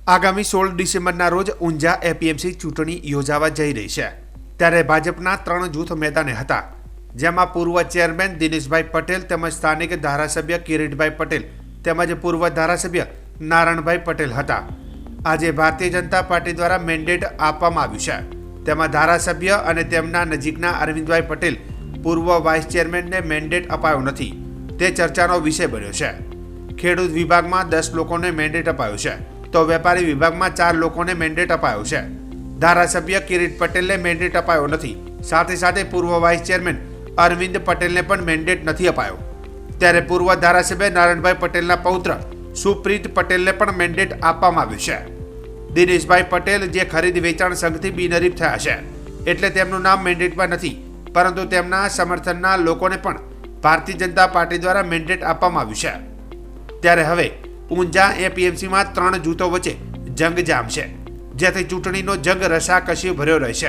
આગામી 16 ડિસેમ્બરના રોજ ઊંઝા એપીએમસી ચૂંટણી યોજાવા જઈ રહી છે ત્યારે ભાજપના 3 જૂથ મેદાને હતા, જેમાં પૂર્વ ચેરમેન દિનેશભાઈ પટેલ તેમજ સ્થાનિક ધારાસભ્ય કિરીટભાઈ પટેલ તેમજ પૂર્વ ધારાસભ્ય નારણભાઈ પટેલ હતા. આજે ભારતીય જનતા પાર્ટી દ્વારા મેન્ડેટ આપવામાં આવ્યું છે, તેમાં ધારાસભ્ય અને તેમના નજીકના અરવિંદભાઈ પટેલ પૂર્વ વાઇસ ચેરમેનને મેન્ડેટ અપાયો નથી, તે ચર્ચાનો વિષય બન્યો છે. ખેડૂત વિભાગમાં 10 લોકોને મેન્ડેટ અપાયો છે, તો વેપારી વિભાગમાં 4 લોકોને મેન્ડેટ અપાયો છે. ધારાસભ્ય કિરીટ પટેલને મેન્ડેટ અપાયો નથી, સાથે સાથે પૂર્વ વાઇસ ચેરમેન અરવિંદ પટેલને પણ મેન્ડેટ નથી અપાયો. ત્યારે પૂર્વ ધારાસભ્ય નારણભાઈ પટેલના પૌત્ર સુપ્રીત પટેલને પણ મેન્ડેટ આપવામાં આવ્યું છે. દિનેશભાઈ પટેલ જે ખરીદ વેચાણ સંઘથી બિનહરીફ થયા છે, એટલે તેમનું નામ મેન્ડેટમાં નથી, પરંતુ તેમના સમર્થનના લોકોને પણ ભારતીય જનતા પાર્ટી દ્વારા મેન્ડેટ આપવામાં આવ્યું છે. ત્યારે હવે ઊંઝા એપીએમસીમાં 3 જૂથો વચ્ચે જંગ જામશે, જેથી ચૂંટણીનો જંગ રસાકસી ભર્યો રહેશે.